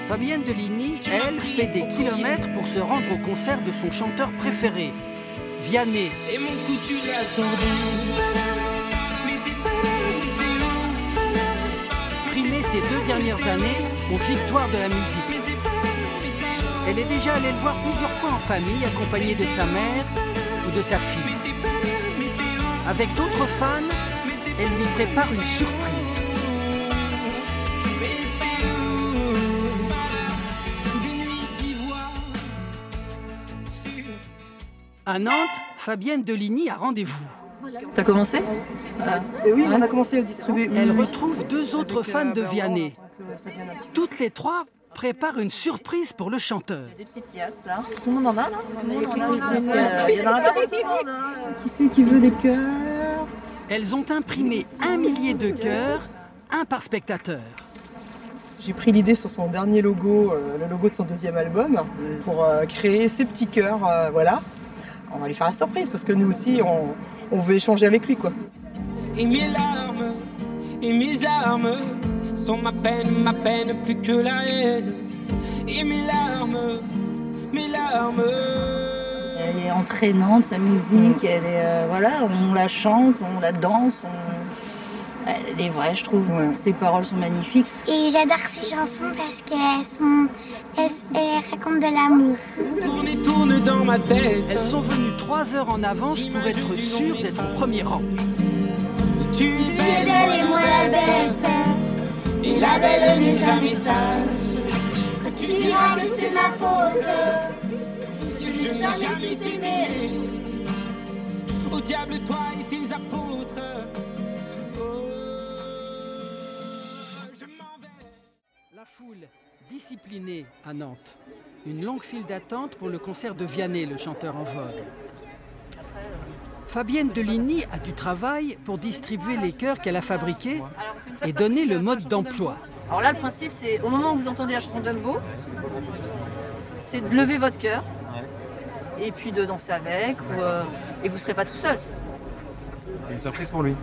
Fabienne Deligny, elle, fait des kilomètres pour se rendre au concert de son chanteur préféré, Vianney. Et mon coup tu l'as tendu. Primé ces 2 dernières années aux victoires de la musique. Elle est déjà allée le voir plusieurs fois en famille, accompagnée de sa mère ou de sa fille. Avec d'autres fans, elle lui prépare une surprise. À Nantes, Fabienne Deligny a rendez-vous. T'as commencé? Et oui, on a commencé à distribuer. Elle retrouve 2 autres fans de Vianney. Toutes les 3 préparent une surprise pour le chanteur. Des petites pièces là. Tout le monde en a là? Tout le monde en a. Il y en a pas beaucoup. Qui c'est qui veut des cœurs? Elles ont imprimé 1 millier de cœurs, un par spectateur. J'ai pris l'idée sur son dernier logo, le logo de son 2e album, pour créer ces petits cœurs, voilà. On va lui faire la surprise parce que nous aussi, on veut échanger avec lui, quoi. Et mes larmes, et mes armes sont ma peine plus que la haine. Et mes larmes. Elle est entraînante, sa musique, elle est, voilà, on la chante, on la danse, elle est vraie, je trouve. Ouais. Ses paroles sont magnifiques. Et j'adore ces chansons parce qu'elles racontent de l'amour. Tourne dans ma tête. Elles sont venues 3 heures en avance pour être sûres d'être au premier rang. Tu es belle et moi la bête, et la belle n'est jamais sage. quand tu diras que c'est ma faute, Je n'ai jamais aimé. Au diable, toi et tes apôtres. Je m'en vais. La foule disciplinée à Nantes. Une longue file d'attente pour le concert de Vianney, le chanteur en vogue. Fabienne Deligny a du travail pour distribuer les chœurs qu'elle a fabriqués et donner le mode d'emploi. Alors là, le principe, c'est au moment où vous entendez la chanson d'Umbo, c'est de lever votre cœur et puis de danser avec, et vous ne serez pas tout seul. C'est une surprise pour lui.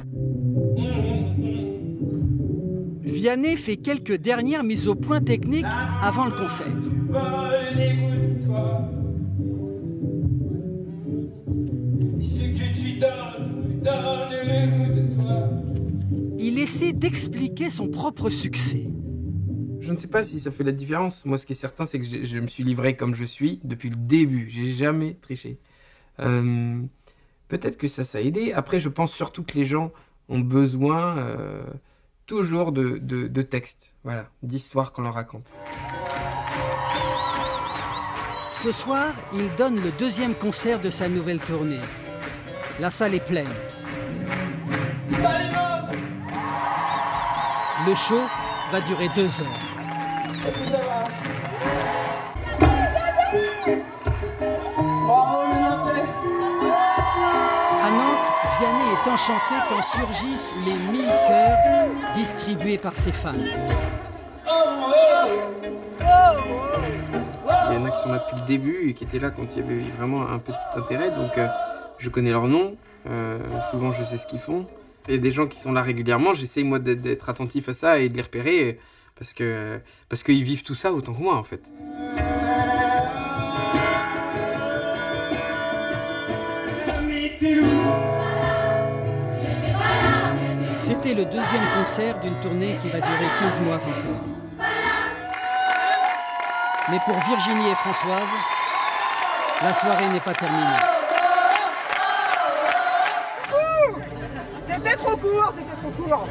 Vianney fait quelques dernières mises au point techniques avant le concert. Vole des bouts de toi. Et ce que tu donnes me donne le goût de toi. Il essaie d'expliquer son propre succès. Je ne sais pas si ça fait la différence. Moi, ce qui est certain, c'est que je me suis livré comme je suis depuis le début. J'ai jamais triché. Peut-être que ça a aidé. Après, je pense surtout que les gens ont besoin toujours de textes, voilà, d'histoires qu'on leur raconte. Ce soir, il donne le 2e concert de sa nouvelle tournée. La salle est pleine. Salut Nantes. Le show va durer 2 heures. Est-ce que ça va? Bravo le Nantais. À Nantes, Vianney est enchanté quand surgissent les 1000 chœurs distribués par ses fans. Il y en a qui sont là depuis le début et qui étaient là quand il y avait vraiment un petit intérêt. Donc je connais leur nom, souvent je sais ce qu'ils font. Il y a des gens qui sont là régulièrement, j'essaye moi d'être attentif à ça et de les repérer parce qu'ils vivent tout ça autant que moi en fait. C'était le 2e concert d'une tournée qui va durer 15 mois encore. Mais pour Virginie et Françoise, la soirée n'est pas terminée. C'était trop court, c'était trop court.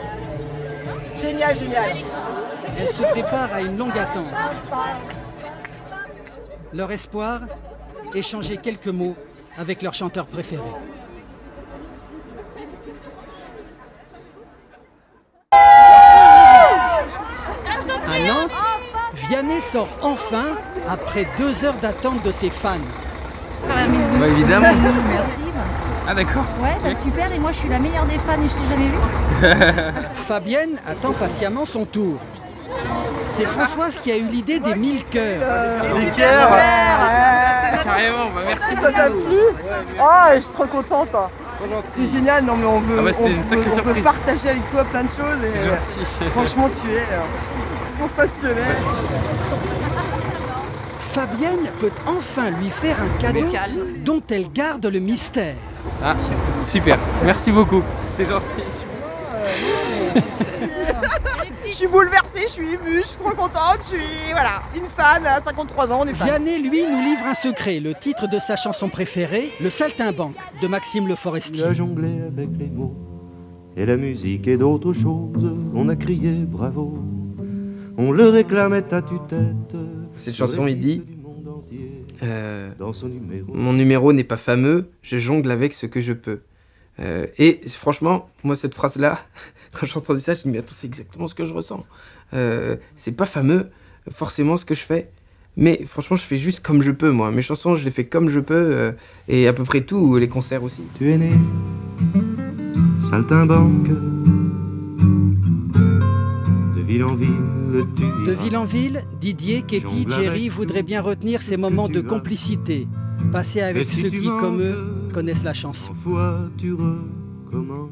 Génial, génial. Elles se préparent à une longue attente. Leur espoir, échanger quelques mots avec leur chanteur préféré. À Nantes, Vianney sort enfin après 2 heures d'attente de ses fans. Bah évidemment. Merci. Ah d'accord. Ouais, bah super, et moi je suis la meilleure des fans et je t'ai jamais vu. Fabienne attend patiemment son tour. C'est Françoise qui a eu l'idée des 1000 chœurs. Des cœurs. Carrément, bah merci. Ça t'a plu? Ah, je suis trop contente. trop gentil. C'est génial, non mais on veut, Ah bah, c'est une sacrée on veut surprise. partager avec toi plein de choses. C'est Et, gentil. franchement, tu es sensationnel. Fabienne peut enfin lui faire un cadeau Calme. dont elle garde le mystère. Ah, super. Merci beaucoup. C'est gentil. Je suis bouleversée, je suis émue, je suis trop contente, je suis voilà, une fan à 53 ans, on est fan. Vianney, lui, nous livre un secret, le titre de sa chanson préférée, Le Saltimbanque, de Maxime Le Forestier. Il a jonglé avec les mots et la musique et d'autres choses. On a crié bravo, on le réclamait à tue-tête. Cette chanson, il dit dans son numéro. mon numéro n'est pas fameux, je jongle avec ce que je peux. Et franchement, moi, cette phrase-là, quand j'ai entendu ça, je me suis dit, mais attends, c'est exactement ce que je ressens. C'est pas fameux, forcément, ce que je fais. Mais franchement, je fais juste comme je peux, moi. Mes chansons, je les fais comme je peux. Et à peu près tout, les concerts aussi. Tu es né, saltimbanque, de ville en ville, tu De iras. ville en ville, Didier, Katie, Jerry voudraient bien retenir ces moments de complicité, passés avec Et si ceux tu qui, comme eux, manques, connaissent la chanson. 100 fois tu recommences.